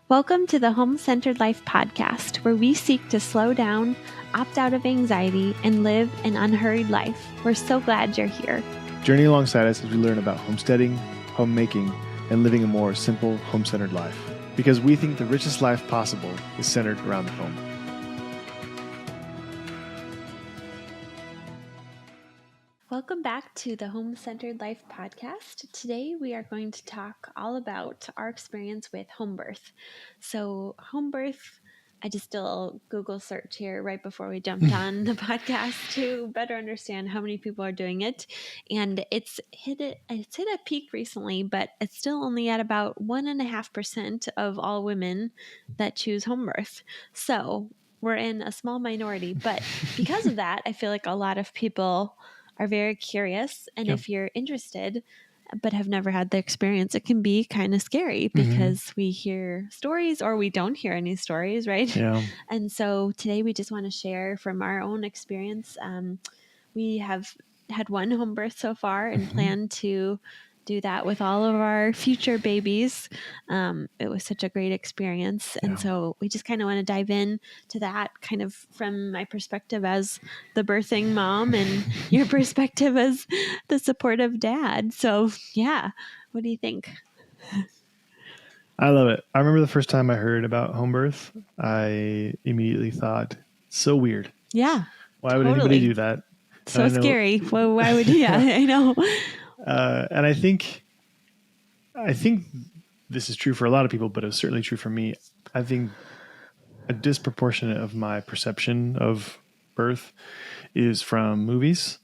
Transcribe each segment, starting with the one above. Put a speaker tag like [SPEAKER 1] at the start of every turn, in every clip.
[SPEAKER 1] Welcome to the Home-Centered Life podcast, where we seek to slow down, opt out of anxiety, and live an unhurried life. We're so glad you're here.
[SPEAKER 2] Journey alongside us as we learn about homesteading, homemaking, and living a more simple, home-centered life. Because we think the richest life possible is centered around the home.
[SPEAKER 1] Welcome back to the Home-Centered Life podcast. Today we are going to talk all about our experience with home birth. So home birth, I just did a little Google search here right before we jumped on the podcast to better understand how many people are doing it. And it's hit a peak recently, but it's still only at about 1.5% of all women that choose home birth. So we're in a small minority, but because of that, I feel like a lot of people are very curious. And if you're interested but have never had the experience, it can be kind of scary because we hear stories or we don't hear any stories, right?
[SPEAKER 2] Yeah.
[SPEAKER 1] And so today we just want to share from our own experience. We have had one home birth so far and plan to do that with all of our future babies. It was such a great experience. And so we just kind of want to dive in to that kind of from my perspective as the birthing mom and your perspective as the supportive dad. So yeah, what do you think?
[SPEAKER 2] I love it. I remember the first time I heard about home birth, I immediately thought, so weird.
[SPEAKER 1] Yeah.
[SPEAKER 2] Why would anybody do that?
[SPEAKER 1] So scary. Well, why would you? Yeah, I know.
[SPEAKER 2] And I think this is true for a lot of people, but it was certainly true for me. I think a disproportionate of my perception of birth is from movies.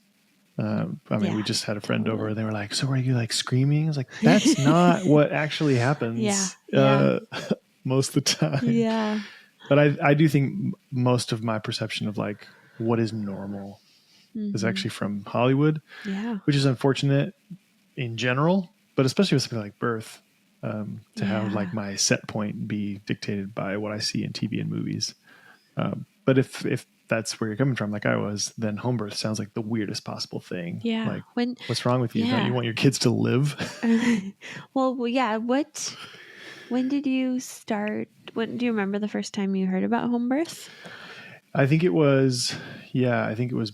[SPEAKER 2] We just had a friend over and they were like, so were you like screaming? I was like, that's not what actually happens most of the time.
[SPEAKER 1] Yeah.
[SPEAKER 2] But I do think most of my perception of like what is normal is actually from Hollywood, which is unfortunate in general, but especially with something like birth, to have like my set point be dictated by what I see in TV and movies. But if that's where you're coming from, like I was, then home birth sounds like the weirdest possible thing.
[SPEAKER 1] Yeah.
[SPEAKER 2] Like, what's wrong with you? Don't you want your kids to live?
[SPEAKER 1] Well, yeah. When did you start? Do you remember the first time you heard about home birth?
[SPEAKER 2] I think it was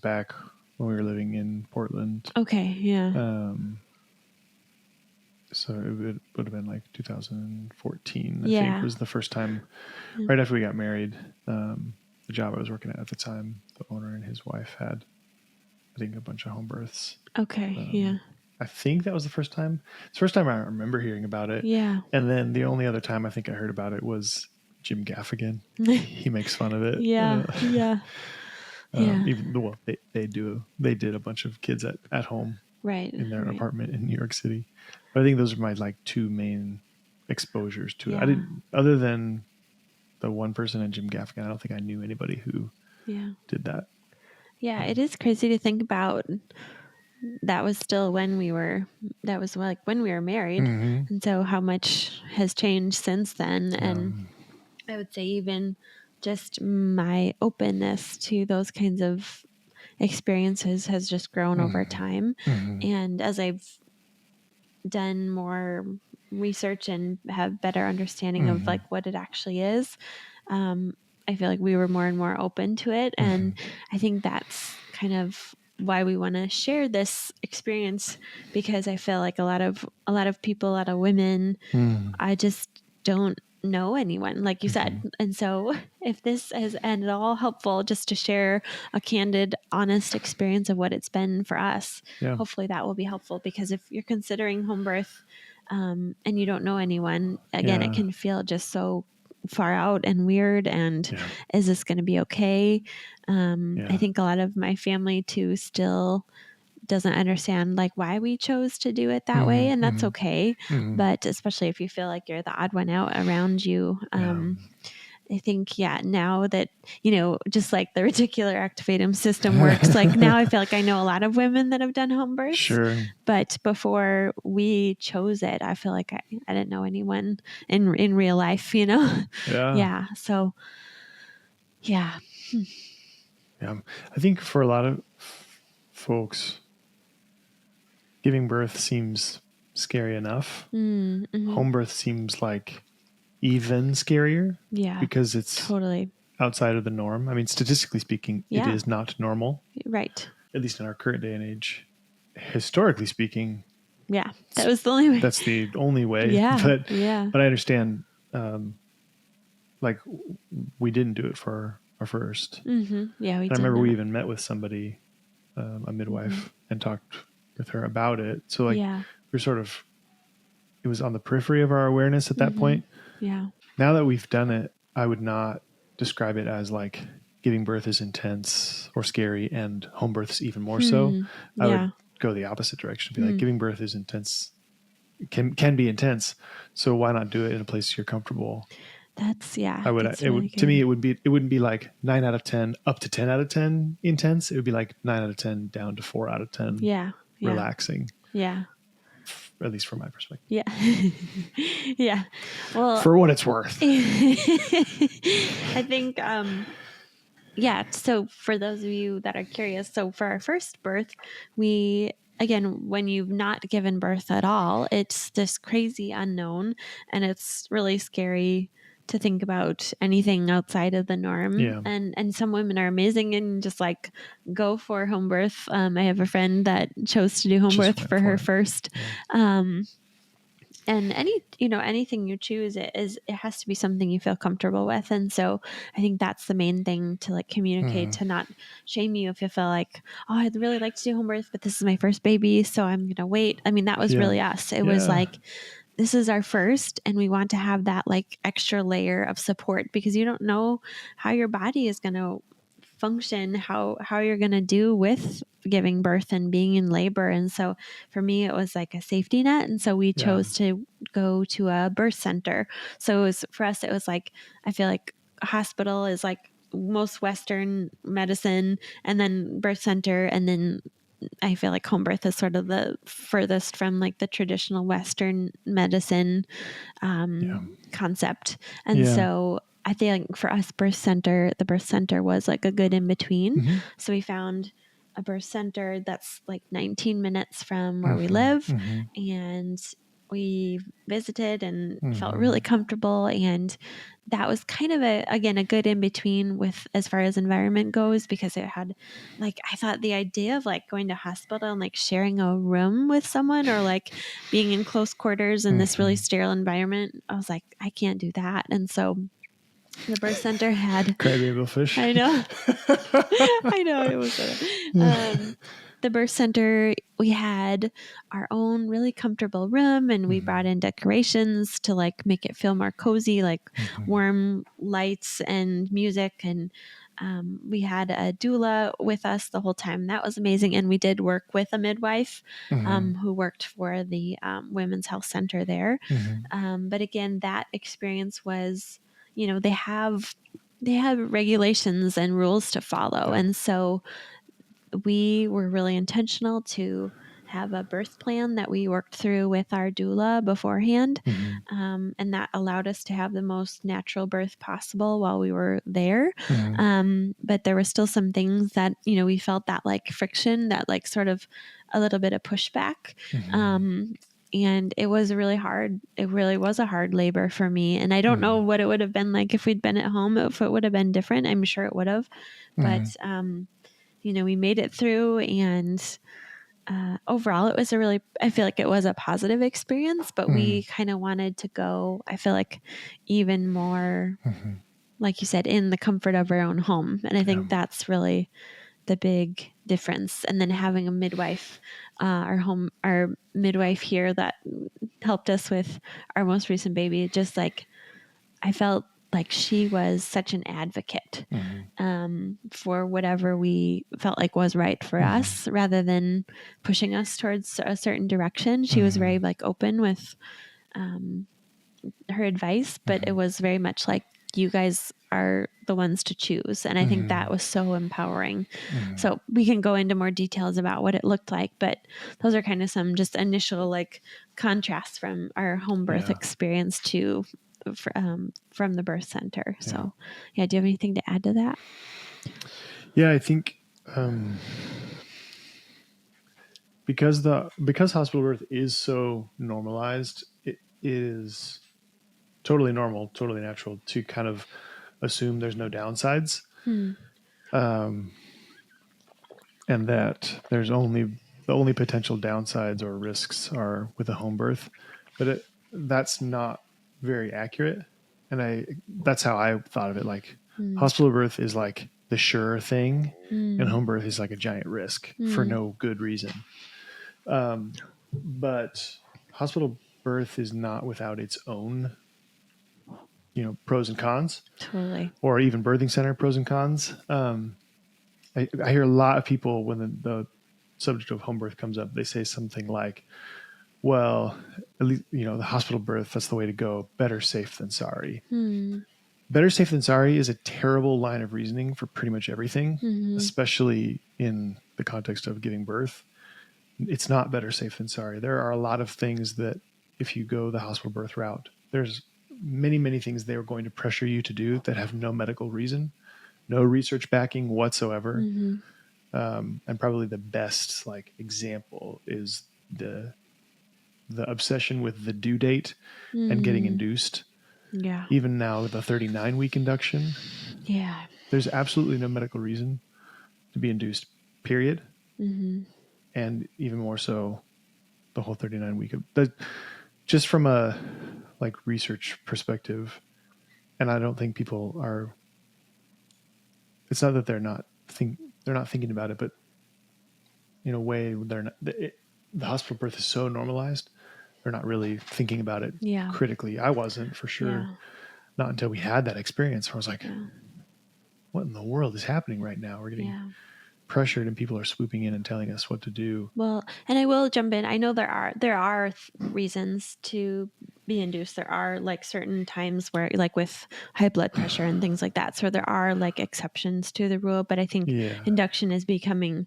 [SPEAKER 2] back when we were living in Portland.
[SPEAKER 1] Okay. Yeah.
[SPEAKER 2] So it would have been like 2014, I think was the first time, right after we got married. The job I was working at the time, the owner and his wife had, I think, a bunch of home births.
[SPEAKER 1] Okay.
[SPEAKER 2] I think that was the first time. It's the first time I remember hearing about it.
[SPEAKER 1] Yeah.
[SPEAKER 2] And then the only other time I think I heard about it was Jim Gaffigan. He makes fun of it.
[SPEAKER 1] Yeah.
[SPEAKER 2] They did a bunch of kids at home.
[SPEAKER 1] Right.
[SPEAKER 2] In their apartment in New York City. But I think those are my like two main exposures to it. I didn't, other than the one person and Jim Gaffigan, I don't think I knew anybody who did that.
[SPEAKER 1] Yeah, it is crazy to think about. That was still when we were married. And so how much has changed since then. And I would say even just my openness to those kinds of experiences has just grown over time. And as I've done more research and have better understanding of like what it actually is, I feel like we were more and more open to it. And I think that's kind of why we want to share this experience, because I feel like a lot of people, a lot of women, I just don't know anyone, like you said. And so if this has been at all helpful just to share a candid, honest experience of what it's been for us, hopefully that will be helpful, because if you're considering home birth and you don't know anyone, again, it can feel just so far out and weird, and is this going to be okay? I think a lot of my family too still doesn't understand like why we chose to do it that way, and that's okay. But especially if you feel like you're the odd one out around you, I think now that just like the reticular activatum system works, like now I feel like I know a lot of women that have done home births.
[SPEAKER 2] Sure.
[SPEAKER 1] But before we chose it, I feel like I didn't know anyone in real life, Yeah. So yeah.
[SPEAKER 2] I think for a lot of folks, giving birth seems scary enough. Home birth seems like even scarier.
[SPEAKER 1] Yeah.
[SPEAKER 2] Because it's
[SPEAKER 1] totally
[SPEAKER 2] outside of the norm. I mean, statistically speaking, it is not normal.
[SPEAKER 1] Right.
[SPEAKER 2] At least in our current day and age. Historically speaking,
[SPEAKER 1] yeah, that was the only way.
[SPEAKER 2] That's the only way.
[SPEAKER 1] Yeah.
[SPEAKER 2] But I understand, like, we didn't do it for our first.
[SPEAKER 1] Mm-hmm. Yeah, we
[SPEAKER 2] and I
[SPEAKER 1] did
[SPEAKER 2] remember
[SPEAKER 1] not.
[SPEAKER 2] we even met with somebody, a midwife, and talked with her about it. So, like, we're sort of, it was on the periphery of our awareness at that point.
[SPEAKER 1] Yeah.
[SPEAKER 2] Now that we've done it, I would not describe it as like giving birth is intense or scary and home births even more so. I would go the opposite direction, be like, giving birth is intense, can be intense. So why not do it in a place you're comfortable?
[SPEAKER 1] That's
[SPEAKER 2] I would.
[SPEAKER 1] That's
[SPEAKER 2] it
[SPEAKER 1] really
[SPEAKER 2] would
[SPEAKER 1] good.
[SPEAKER 2] To me. It wouldn't be like 9 out of 10 up to 10 out of 10 intense. It would be like 9 out of 10 down to 4 out of 10.
[SPEAKER 1] Yeah.
[SPEAKER 2] Relaxing.
[SPEAKER 1] Yeah.
[SPEAKER 2] At least from my perspective.
[SPEAKER 1] Yeah. Yeah. Well,
[SPEAKER 2] for what it's worth.
[SPEAKER 1] I think. Yeah. So for those of you that are curious, so for our first birth, again, when you've not given birth at all, it's this crazy unknown, and it's really scary to think about anything outside of the norm.
[SPEAKER 2] Yeah.
[SPEAKER 1] And some women are amazing and just like go for home birth. I have a friend that chose to do home birth for her first. And anything you choose, it has to be something you feel comfortable with. And so I think that's the main thing to like communicate, to not shame you if you feel like, oh, I'd really like to do home birth, but this is my first baby, so I'm going to wait. I mean, that was really us. It was like, this is our first, and we want to have that like extra layer of support, because you don't know how your body is going to function, how you're going to do with giving birth and being in labor. And so for me, it was like a safety net. And so we chose to go to a birth center. So for us, it was like, I feel like a hospital is like most Western medicine, and then birth center. And then I feel like home birth is sort of the furthest from like the traditional Western medicine concept. And so I think for us, the birth center was like a good in between. So we found a birth center that's like 19 minutes from where we live, and we visited and felt really comfortable. And that was kind of a good in between with as far as environment goes, because it had like, I thought the idea of like going to hospital and like sharing a room with someone, or like being in close quarters in this really sterile environment, I was like, I can't do that. And so the birth center had
[SPEAKER 2] crybaby fish.
[SPEAKER 1] I know. I know it was the birth center, we had our own really comfortable room, and we brought in decorations to like make it feel more cozy, like warm lights and music. And we had a doula with us the whole time. That was amazing. And we did work with a midwife who worked for the Women's Health Center there. But again, that experience was, they have regulations and rules to follow. And so we were really intentional to have a birth plan that we worked through with our doula beforehand. And that allowed us to have the most natural birth possible while we were there. But there were still some things that, we felt that like friction, that like sort of a little bit of pushback. And it was really hard. It really was a hard labor for me. And I don't know what it would have been like if we'd been at home, if it would have been different. I'm sure it would have. But, we made it through. And overall, it was I feel like it was a positive experience. But we kind of wanted to go, I feel like, even more, like you said, in the comfort of our own home. And I think that's really the big difference. And then having a midwife, our midwife here that helped us with our most recent baby, just like, I felt like she was such an advocate for whatever we felt like was right for us, rather than pushing us towards a certain direction. She was very like open with her advice, but it was very much like, you guys are the ones to choose. And I think that was so empowering. So we can go into more details about what it looked like, but those are kind of some just initial like contrasts from our home birth experience to from the birth center. So do you have anything to add to that?
[SPEAKER 2] Yeah, I think because hospital birth is so normalized, it is totally normal, totally natural to kind of assume there's no downsides. And that there's only the only potential downsides or risks are with a home birth, but that's not very accurate. And that's how I thought of it. Like hospital birth is like the sure thing, and home birth is like a giant risk for no good reason. But hospital birth is not without its own, pros and cons.
[SPEAKER 1] Totally.
[SPEAKER 2] Or even birthing center pros and cons. I hear a lot of people when the subject of home birth comes up, they say something like, well, at least, the hospital birth, that's the way to go. Better safe than sorry. Better safe than sorry is a terrible line of reasoning for pretty much everything, especially in the context of giving birth. It's not better safe than sorry. There are a lot of things that if you go the hospital birth route, there's many, many things they are going to pressure you to do that have no medical reason, no research backing whatsoever. And probably the best example is the obsession with the due date and getting induced.
[SPEAKER 1] Yeah.
[SPEAKER 2] Even now, the 39-week induction.
[SPEAKER 1] Yeah.
[SPEAKER 2] There's absolutely no medical reason to be induced, period. And even more so, the whole 39-week. Just from a research perspective, and I don't think people are. It's not that they're not thinking about it, but in a way, they're not. The hospital birth is so normalized. They're not really thinking about it critically. I wasn't, for sure.
[SPEAKER 1] Yeah.
[SPEAKER 2] Not until we had that experience where I was like, what in the world is happening right now? We're getting pressured and people are swooping in and telling us what to do.
[SPEAKER 1] Well, and I will jump in. I know there are reasons to be induced. There are certain times where with high blood pressure and things like that. So there are exceptions to the rule, but I think induction is becoming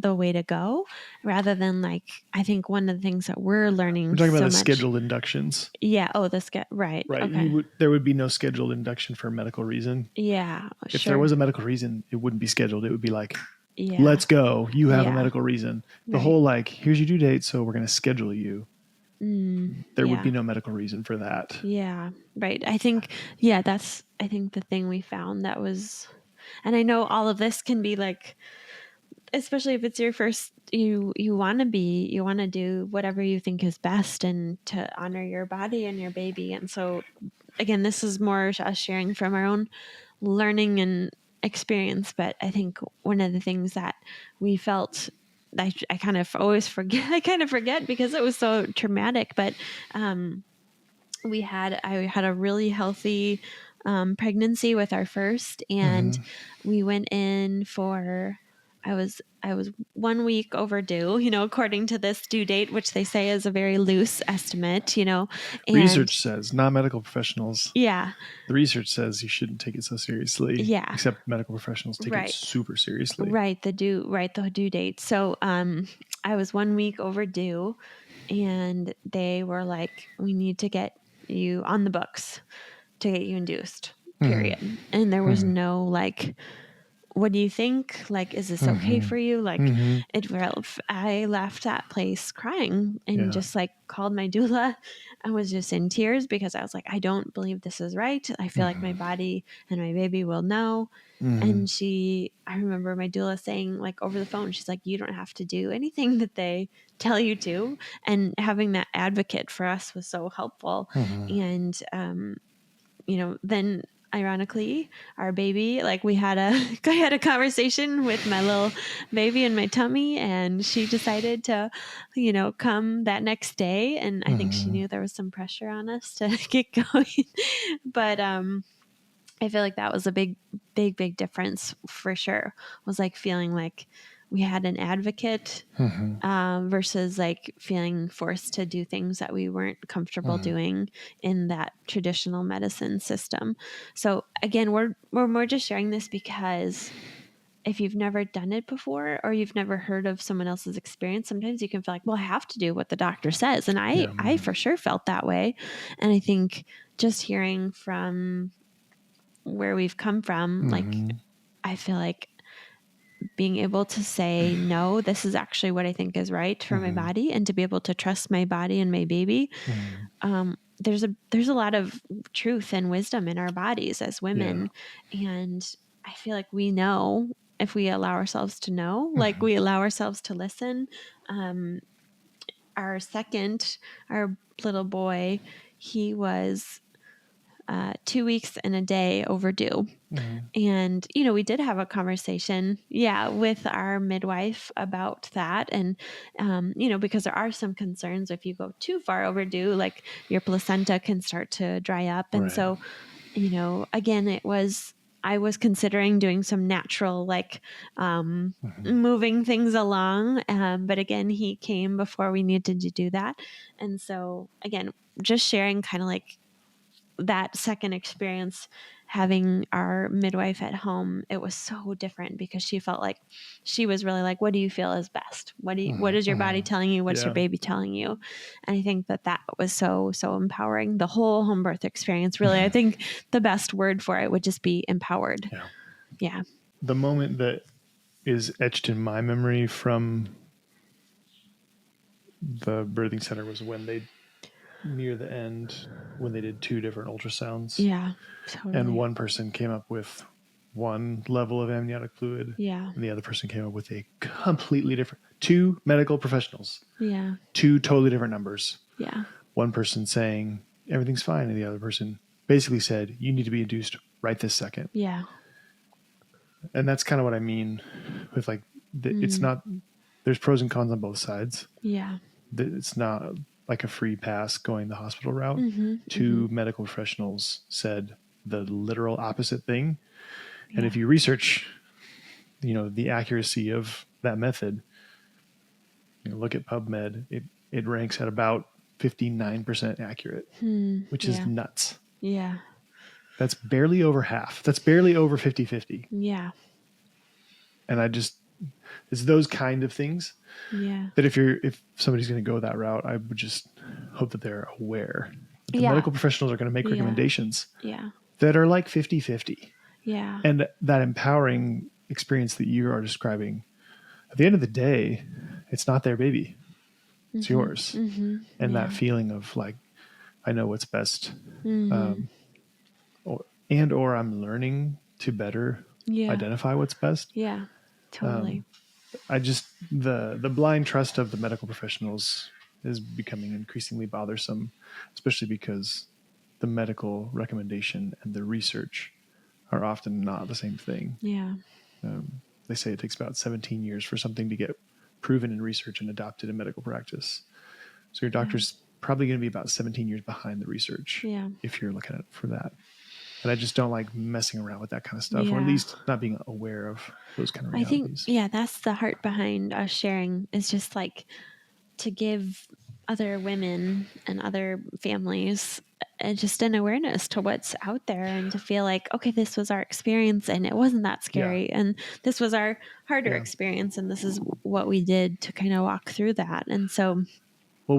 [SPEAKER 1] the way to go rather than I think one of the things that we're learning.
[SPEAKER 2] We're talking about the scheduled inductions.
[SPEAKER 1] Yeah. Oh, right.
[SPEAKER 2] Right.
[SPEAKER 1] Okay.
[SPEAKER 2] There would be no scheduled induction for a medical reason.
[SPEAKER 1] Yeah.
[SPEAKER 2] If there was a medical reason, it wouldn't be scheduled. It would be let's go. You have a medical reason. The whole here's your due date, so we're going to schedule you. There would be no medical reason for that.
[SPEAKER 1] Yeah. Right. I think, that's, the thing we found that was, and I know all of this can be especially if it's your first, you want to do whatever you think is best and to honor your body and your baby. And so again, this is more us sharing from our own learning and experience. But I think one of the things that we felt, I kind of always forget, because it was so traumatic, but, I had a really healthy, pregnancy with our first, and we went in for, I was 1 week overdue, according to this due date, which they say is a very loose estimate, and
[SPEAKER 2] research says, not medical professionals.
[SPEAKER 1] Yeah.
[SPEAKER 2] The research says you shouldn't take it so seriously.
[SPEAKER 1] Yeah.
[SPEAKER 2] Except medical professionals take it super seriously.
[SPEAKER 1] Right. The due date. So, I was 1 week overdue, and they were like, we need to get you on the books to get you induced, period. And there was no what do you think? Is this okay for you? I left that place crying and just called my doula and was just in tears because I was like, I don't believe this is right. I feel like my body and my baby will know. And I remember my doula saying over the phone, she's like, you don't have to do anything that they tell you to. And having that advocate for us was so helpful. And, then ironically, our baby, I had a conversation with my little baby in my tummy, and she decided to, come that next day. And I think she knew there was some pressure on us to get going. But, I feel like that was a big difference for sure. Was feeling like we had an advocate versus feeling forced to do things that we weren't comfortable doing in that traditional medicine system. So again, we're more just sharing this because if you've never done it before or you've never heard of someone else's experience, sometimes you can feel like, well, I have to do what the doctor says. And I for sure felt that way. And I think just hearing from where we've come from, I feel like being able to say, no, this is actually what I think is right for my body, and to be able to trust my body and my baby, there's a lot of truth and wisdom in our bodies as women. And I feel like we know if we allow ourselves to know, like we allow ourselves to listen. Our little boy, he was 2 weeks and a day overdue. And, we did have a conversation, with our midwife about that. And, because there are some concerns if you go too far overdue, like your placenta can start to dry up. And so, again, I was considering doing some natural, like, moving things along. But again, he came before we needed to do that. And so again, just sharing kind of like that second experience, having our midwife at home, it was so different because she felt like she was really like, what do you feel is best? What is your body telling you? What's your baby telling you? And I think that was so empowering. The whole home birth experience, really, I think the best word for it would just be empowered. Yeah.
[SPEAKER 2] The moment that is etched in my memory from the birthing center was when they, near the end, when they did 2 different ultrasounds.
[SPEAKER 1] Yeah, totally.
[SPEAKER 2] And one person came up with one level of amniotic fluid.
[SPEAKER 1] Yeah.
[SPEAKER 2] And the other person came up with a completely different, 2 medical professionals.
[SPEAKER 1] Yeah.
[SPEAKER 2] 2 totally different numbers.
[SPEAKER 1] Yeah.
[SPEAKER 2] One person saying everything's fine, and the other person basically said, you need to be induced right this second.
[SPEAKER 1] Yeah.
[SPEAKER 2] And that's kind of what I mean with like, it's not, there's pros and cons on both sides.
[SPEAKER 1] Yeah.
[SPEAKER 2] It's not like a free pass going the hospital route. 2 medical professionals said the literal opposite thing. And if you research, the accuracy of that method, look at PubMed, it ranks at about 59% accurate, which is nuts.
[SPEAKER 1] Yeah.
[SPEAKER 2] That's barely over half. That's barely over 50-50.
[SPEAKER 1] Yeah.
[SPEAKER 2] And it's those kind of things that if somebody's going to go that route, I would just hope that they're aware that the medical professionals are going to make recommendations that are like 50-50.
[SPEAKER 1] Yeah.
[SPEAKER 2] And that empowering experience that you are describing, at the end of the day, it's not their baby. It's yours. And that feeling of like, I know what's best. Or I'm learning to better identify what's best.
[SPEAKER 1] Yeah, totally.
[SPEAKER 2] The blind trust of the medical professionals is becoming increasingly bothersome, especially because the medical recommendation and the research are often not the same thing.
[SPEAKER 1] Yeah.
[SPEAKER 2] They say it takes about 17 years for something to get proven in research and adopted in medical practice. So your doctor's probably going to be about 17 years behind the research if you're looking at it for that. And I just don't like messing around with that kind of stuff, or at least not being aware of those kind of realities.
[SPEAKER 1] I think, that's the heart behind us sharing, is just like to give other women and other families just an awareness to what's out there, and to feel like, okay, this was our experience and it wasn't that scary. And this was our harder experience, and this is what we did to kind of walk through that. And so,
[SPEAKER 2] well,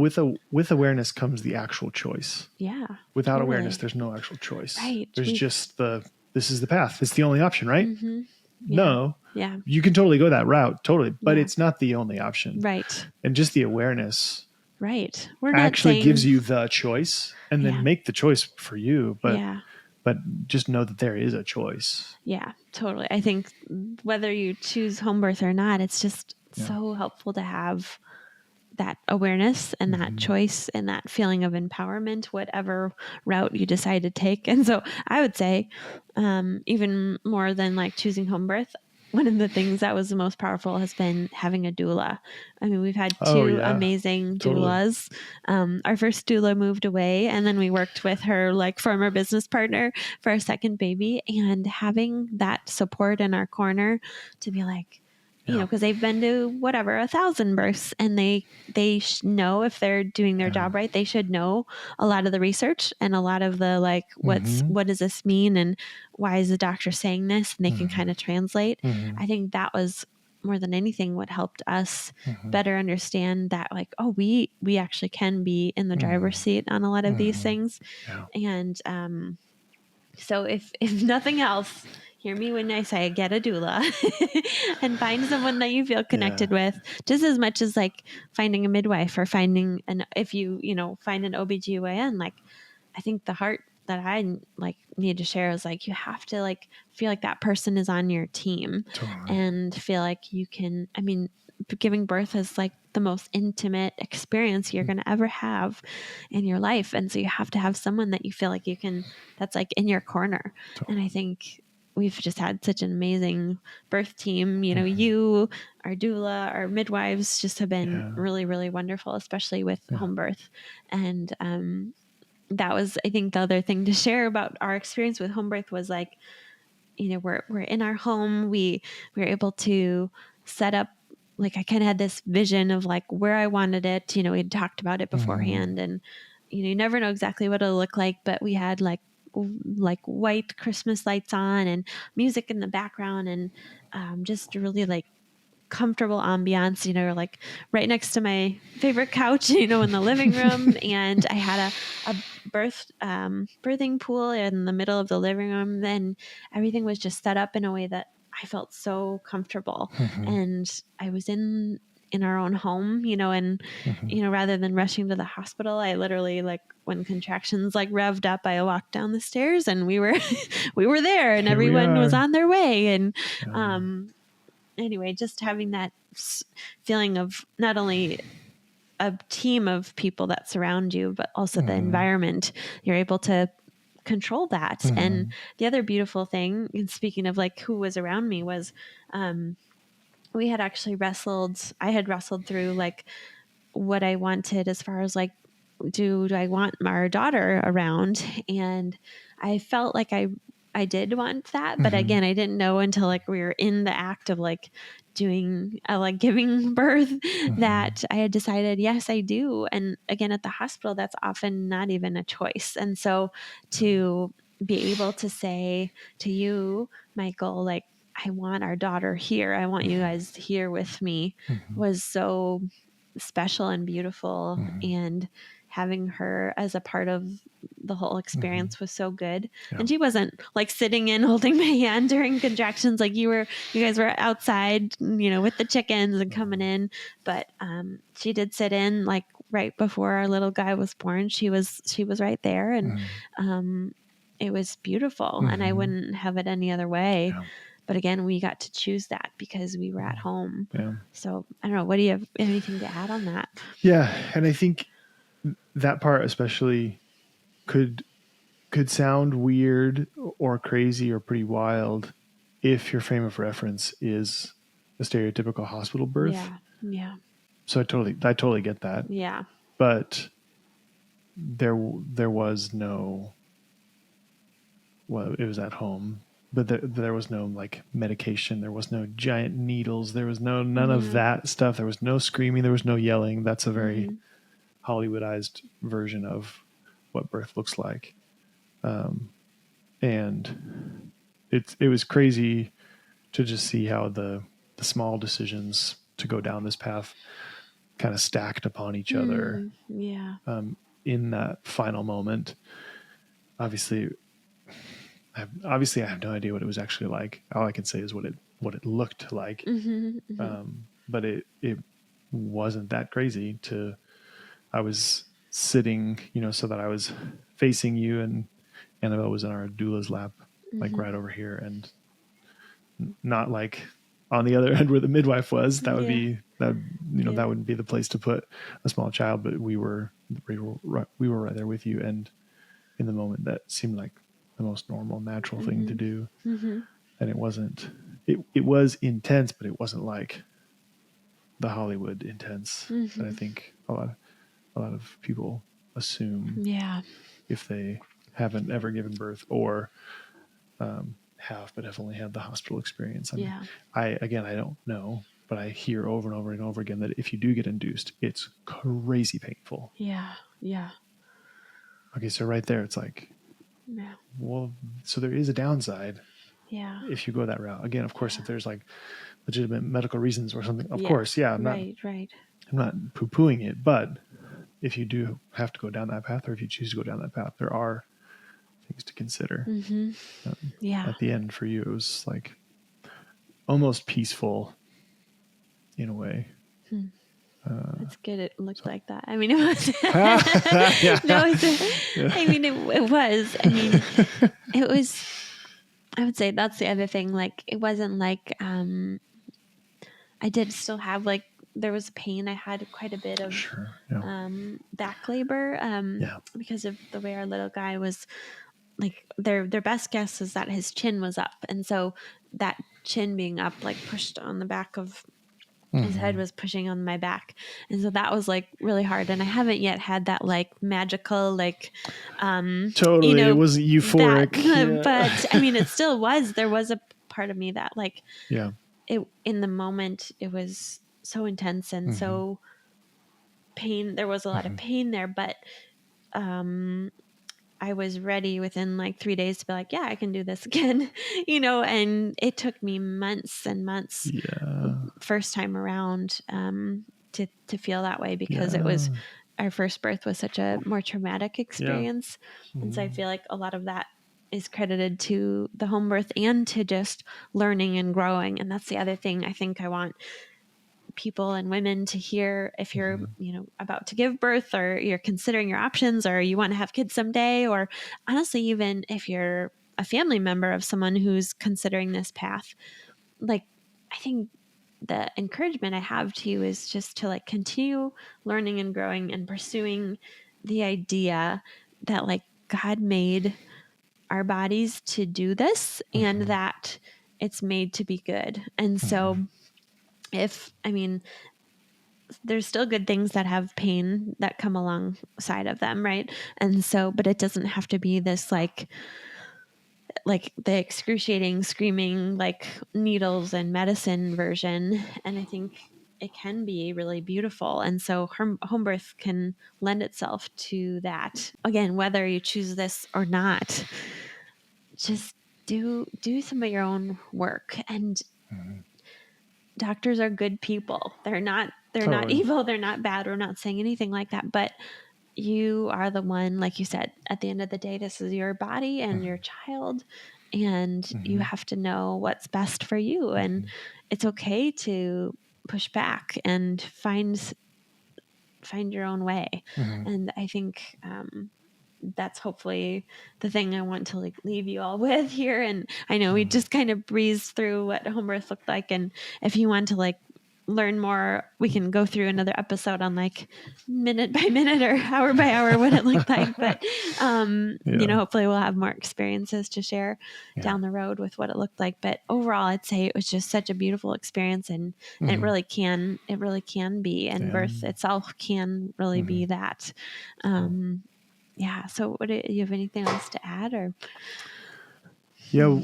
[SPEAKER 2] with awareness comes the actual choice.
[SPEAKER 1] Yeah.
[SPEAKER 2] Without awareness, there's no actual choice.
[SPEAKER 1] Right.
[SPEAKER 2] There's just this is the path. It's the only option, right?
[SPEAKER 1] Yeah.
[SPEAKER 2] No.
[SPEAKER 1] Yeah.
[SPEAKER 2] You can totally go that route, totally, but it's not the only option.
[SPEAKER 1] Right.
[SPEAKER 2] And just the awareness
[SPEAKER 1] we're not
[SPEAKER 2] actually
[SPEAKER 1] saying,
[SPEAKER 2] gives you the choice, and then make the choice for you. But just know that there is a choice.
[SPEAKER 1] Yeah, totally. I think whether you choose home birth or not, it's just so helpful to have that awareness and that choice and that feeling of empowerment, whatever route you decide to take. And so I would say, even more than like choosing home birth, one of the things that was the most powerful has been having a doula. I mean, we've had 2 amazing doulas. Our first doula moved away, and then we worked with her like former business partner for our second baby, and having that support in our corner to be like, because they've been to 1,000 births, and they know if they're doing their job right, they should know a lot of the research and a lot of the like, what does this mean, and why is the doctor saying this, and they can kind of translate. I think that was more than anything what helped us better understand that, like, oh, we actually can be in the driver's seat on a lot of these things. And so if nothing else, hear me when I say get a doula and find someone that you feel connected with, just as much as like finding a midwife or finding if you find an OBGYN, like I think the heart that I like need to share is like, you have to like feel like that person is on your team and feel like you can, I mean, giving birth is like the most intimate experience you're going to ever have in your life. And so you have to have someone that you feel like you can, that's like in your corner. And I think we've just had such an amazing birth team. You know, you, our doula, our midwives just have been really, really wonderful, especially with home birth. And that was, I think, the other thing to share about our experience with home birth was like, you know, we're in our home. We were able to set up, like, I kind of had this vision of like where I wanted it. You know, we had talked about it beforehand, and you know, you never know exactly what it'll look like, but we had like white Christmas lights on and music in the background, and just really like comfortable ambiance, you know, like right next to my favorite couch, you know, in the living room. And I had a birthing pool in the middle of the living room. Then everything was just set up in a way that I felt so comfortable. And I was in our own home, you know, and, you know, rather than rushing to the hospital, I literally, like, when contractions like revved up, I walked down the stairs and we were, we were there, and everyone was on their way. And, anyway, just having that feeling of not only a team of people that surround you, but also the environment, you're able to control that. And the other beautiful thing, and speaking of like who was around me, was we had actually I had wrestled through like what I wanted as far as like, do I want our daughter around? And I felt like I did want that, but again, I didn't know until like we were in the act of like doing like giving birth that I had decided, yes, I do. And again, at the hospital, that's often not even a choice. And so to be able to say to you, Michael, like, I want our daughter here, I want you guys here with me, was so special and beautiful. And having her as a part of the whole experience was so good. And she wasn't like sitting in holding my hand during contractions like you guys were outside, you know, with the chickens and coming in. But she did sit in like right before our little guy was born. She was right there, and it was beautiful. And I wouldn't have it any other way. But again, we got to choose that because we were at home. So I don't know. What do you have anything to add on that?
[SPEAKER 2] Yeah. And I think that part especially could sound weird or crazy or pretty wild if your frame of reference is a stereotypical hospital birth.
[SPEAKER 1] Yeah.
[SPEAKER 2] So I totally get that.
[SPEAKER 1] Yeah.
[SPEAKER 2] But there was no, well, it was at home, but there was no like medication. There was no giant needles. There was none of that stuff. There was no screaming. There was no yelling. That's a very Hollywoodized version of what birth looks like. And it was crazy to just see how the small decisions to go down this path kind of stacked upon each other. In that final moment. Obviously I have no idea what it was actually like. All I can say is what it looked like. But it wasn't that crazy. I was sitting, you know, so that I was facing you, and Annabelle was in our doula's lap, like right over here, and not like on the other end where the midwife was. That would be that, you know, that wouldn't be the place to put a small child. But we were right there with you, and in the moment that seemed like the most normal, natural thing to do. And it wasn't. It was intense, but it wasn't like the Hollywood intense that I think a lot of people assume. If they haven't ever given birth or have, but have only had the hospital experience. I mean, I don't know, but I hear over and over and over again that if you do get induced, it's crazy painful. Okay, so right there, it's like, well, so there is a downside. If you go that route. Again, of course, if there's like legitimate medical reasons or something, of course, I'm not poo-pooing it, but if you do have to go down that path, or if you choose to go down that path, there are things to consider. At the end for you, it was like almost peaceful in a way.
[SPEAKER 1] That's good. It looked like that. I mean, it was.
[SPEAKER 2] Yeah.
[SPEAKER 1] No, I mean, it was. I mean, it was. I would say that's the other thing. Like, it wasn't like I did still have like there was pain. I had quite a bit of
[SPEAKER 2] Sure. Yeah.
[SPEAKER 1] back labor
[SPEAKER 2] Yeah.
[SPEAKER 1] because of the way our little guy was. Like their best guess is that his chin was up, and so that chin being up like pushed on the back of his head was pushing on my back, and so that was like really hard. And I haven't yet had that like magical like
[SPEAKER 2] Totally. It wasn't euphoric.
[SPEAKER 1] that but I mean it still was. There was a part of me that like
[SPEAKER 2] Yeah.
[SPEAKER 1] it in the moment it was so intense and so pain. There was a lot of pain there, but I was ready within like 3 days to be like, yeah, I can do this again, and it took me months and months first time around to feel that way because it was our first birth was such a more traumatic experience. And so I feel like a lot of that is credited to the home birth and to just learning and growing. And that's the other thing I think I want people and women to hear if you're about to give birth or you're considering your options or you want to have kids someday, or honestly even if you're a family member of someone who's considering this path. Like, I think the encouragement I have to you is just to like continue learning and growing and pursuing the idea that like God made our bodies to do this and that it's made to be good. And so there's still good things that have pain that come alongside of them, right? And so, but it doesn't have to be this like the excruciating, screaming, like needles and medicine version. And I think it can be really beautiful. And so home birth can lend itself to that. Again, whether you choose this or not, just do some of your own work. And doctors are good people. They're not evil. They're not bad. We're not saying anything like that. But you are the one, like you said, at the end of the day, this is your body and your child, and you have to know what's best for you. And it's okay to push back and find your own way. And I think that's hopefully the thing I want to like leave you all with here. And I know we just kind of breezed through what home birth looked like. And if you want to like learn more, we can go through another episode on like minute by minute or hour by hour what it looked like. But hopefully we'll have more experiences to share down the road with what it looked like. But overall, I'd say it was just such a beautiful experience, and it really can be, and birth itself can really be that. Yeah. So do you have anything else to add or?
[SPEAKER 2] Yeah.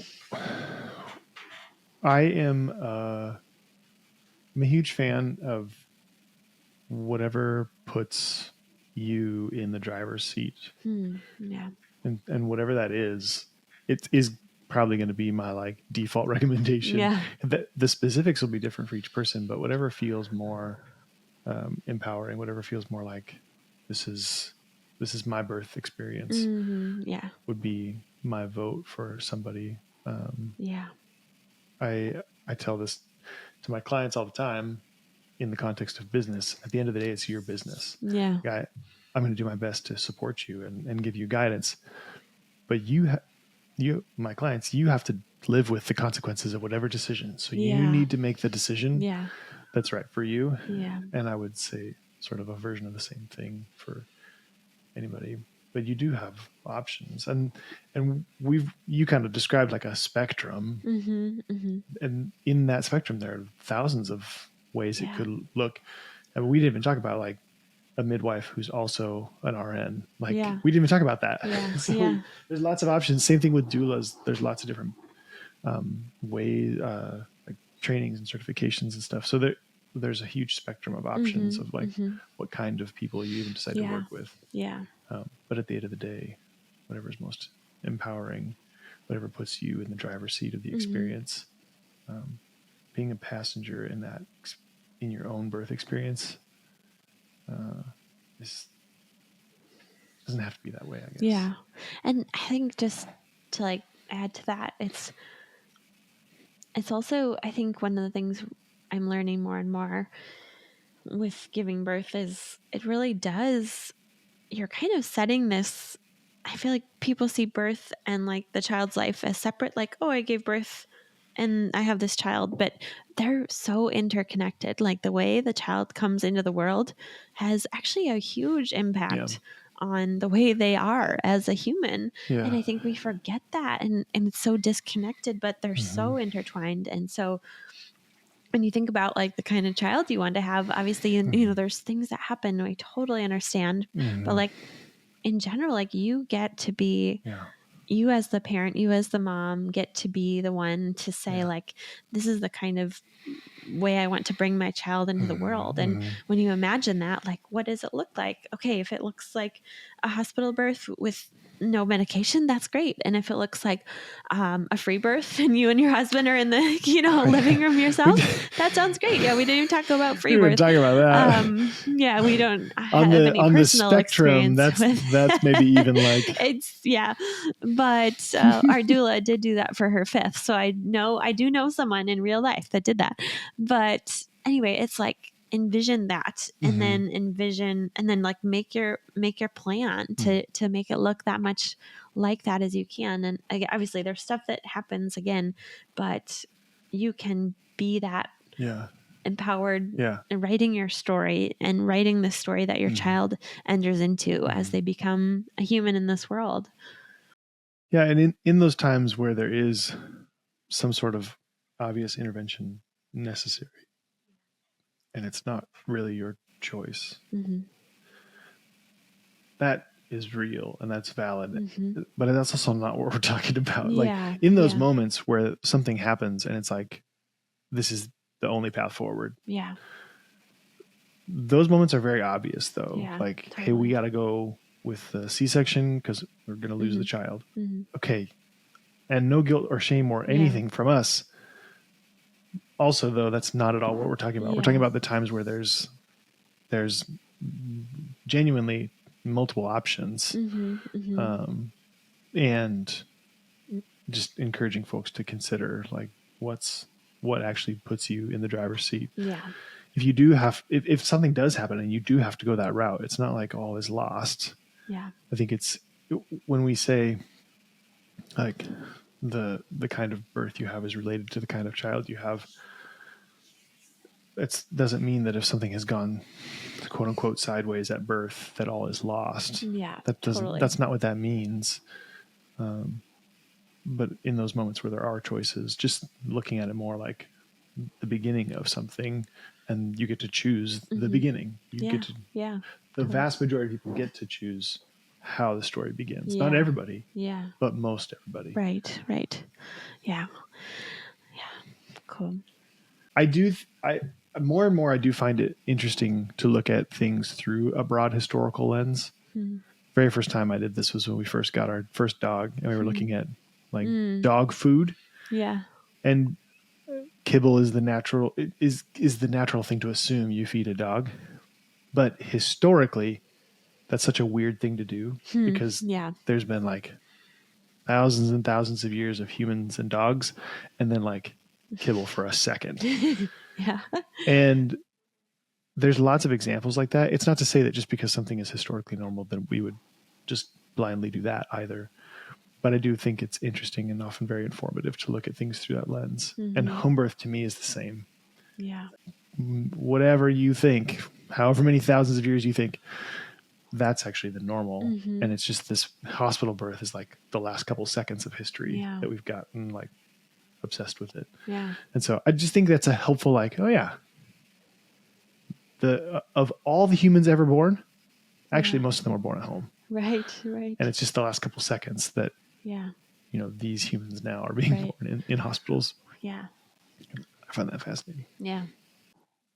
[SPEAKER 2] I'm a huge fan of whatever puts you in the driver's seat.
[SPEAKER 1] Yeah.
[SPEAKER 2] And whatever that is, it is probably going to be my like default recommendation.
[SPEAKER 1] Yeah.
[SPEAKER 2] The specifics will be different for each person, but whatever feels more empowering, whatever feels more like this is my birth experience,
[SPEAKER 1] yeah,
[SPEAKER 2] would be my vote for somebody.
[SPEAKER 1] Yeah.
[SPEAKER 2] I tell this to my clients all the time in the context of business. At the end of the day, it's your business.
[SPEAKER 1] Yeah.
[SPEAKER 2] I'm going to do my best to support you and give you guidance, but my clients, you have to live with the consequences of whatever decision. So you need to make the decision that's right for you.
[SPEAKER 1] Yeah.
[SPEAKER 2] And I would say sort of a version of the same thing for anybody, but you do have options. And you kind of described like a spectrum, and in that spectrum, there are thousands of ways it could look. And we didn't even talk about like a midwife who's also an RN. Like we didn't even talk about that. So there's lots of options. Same thing with doulas. There's lots of different ways, like trainings and certifications and stuff. So there's a huge spectrum of options of like what kind of people you even decide to work with.
[SPEAKER 1] Yeah.
[SPEAKER 2] But at the end of the day, whatever is most empowering, whatever puts you in the driver's seat of the experience, being a passenger in your own birth experience, this doesn't have to be that way, I guess.
[SPEAKER 1] Yeah. And I think just to like add to that, it's also, I think one of the things I'm learning more and more with giving birth is it really does, you're kind of setting this, I feel like people see birth and like the child's life as separate, like, oh, I gave birth and I have this child, but they're so interconnected. Like the way the child comes into the world has actually a huge impact on the way they are as a human.
[SPEAKER 2] Yeah.
[SPEAKER 1] And I think we forget that, and it's so disconnected, but they're so intertwined. And so when you think about like the kind of child you want to have, obviously, you know, there's things that happen. I totally understand, but like in general, like you get to be, you as the parent, you as the mom get to be the one to say like, this is the kind of way I want to bring my child into the world. And when you imagine that, like, what does it look like? Okay, if it looks like a hospital birth with no medication, that's great. And if it looks like a free birth and you and your husband are in the, you know, living room yourself, that sounds great. Yeah, we didn't even talk about free birth.
[SPEAKER 2] Talking about that.
[SPEAKER 1] Yeah, we don't
[SPEAKER 2] on
[SPEAKER 1] have any personal
[SPEAKER 2] the spectrum,
[SPEAKER 1] experience
[SPEAKER 2] that's maybe even like
[SPEAKER 1] it's but our doula did do that for her fifth, so I do know someone in real life that did that. But anyway, it's like envision that, and then envision, and then like make your plan to make it look that much like that as you can. And obviously there's stuff that happens again, but you can be that empowered and writing your story and writing the story that your child enters into as they become a human in this world.
[SPEAKER 2] Yeah. And in those times where there is some sort of obvious intervention necessary and it's not really your choice, that is real and that's valid, but that's also not what we're talking about. Like in those moments where something happens and it's like, this is the only path forward.
[SPEAKER 1] Yeah.
[SPEAKER 2] Those moments are very obvious though.
[SPEAKER 1] Yeah,
[SPEAKER 2] like,
[SPEAKER 1] totally.
[SPEAKER 2] Hey, we got to go with the C-section because we're going to lose the child. Okay. And no guilt or shame or anything from us. Also, though, that's not at all what we're talking about. We're talking about the times where there's genuinely multiple options, and just encouraging folks to consider like what actually puts you in the driver's seat.
[SPEAKER 1] Yeah.
[SPEAKER 2] If you do if something does happen and you do have to go that route, it's not like all is lost.
[SPEAKER 1] Yeah.
[SPEAKER 2] I think it's when we say like the kind of birth you have is related to the kind of child you have. It doesn't mean that if something has gone quote unquote sideways at birth that all is lost.
[SPEAKER 1] Yeah.
[SPEAKER 2] That doesn't,
[SPEAKER 1] totally.
[SPEAKER 2] That's not what that means. But in those moments where there are choices, just looking at it more like the beginning of something, and you get to choose the beginning. You get to, the vast majority of people get to choose how the story begins. Not everybody, but most everybody.
[SPEAKER 1] Right. Yeah. Cool.
[SPEAKER 2] I more and more, I do find it interesting to look at things through a broad historical lens. Very first time I did this was when we first got our first dog, and we were looking at like dog food.
[SPEAKER 1] Yeah.
[SPEAKER 2] And kibble is the natural thing to assume you feed a dog. But historically, that's such a weird thing to do because there's been like thousands and thousands of years of humans and dogs, and then like kibble for a second. And there's lots of examples like that. It's not to say that just because something is historically normal, then we would just blindly do that either. But I do think it's interesting and often very informative to look at things through that lens. And home birth to me is the same.
[SPEAKER 1] Yeah.
[SPEAKER 2] Whatever you think, however many thousands of years you think, that's actually the normal. And it's just this hospital birth is like the last couple seconds of history that we've gotten like obsessed with it.
[SPEAKER 1] Yeah.
[SPEAKER 2] And so I just think that's a helpful, like, oh yeah, of all the humans ever born, actually most of them were born at home.
[SPEAKER 1] Right.
[SPEAKER 2] And it's just the last couple seconds that, you know, these humans now are being born in hospitals.
[SPEAKER 1] Yeah.
[SPEAKER 2] I find that fascinating.
[SPEAKER 1] Yeah.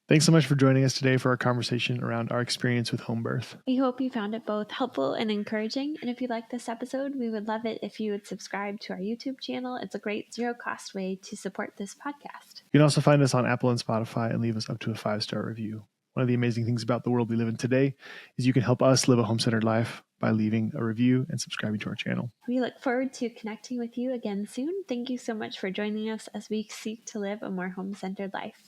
[SPEAKER 2] Thanks so much for joining us today for our conversation around our experience with home birth.
[SPEAKER 1] We hope you found it both helpful and encouraging. And if you liked this episode, we would love it if you would subscribe to our YouTube channel. It's a great zero-cost way to support this podcast.
[SPEAKER 2] You can also find us on Apple and Spotify and leave us up to a 5-star review. One of the amazing things about the world we live in today is you can help us live a home-centered life by leaving a review and subscribing to our channel.
[SPEAKER 1] We look forward to connecting with you again soon. Thank you so much for joining us as we seek to live a more home-centered life.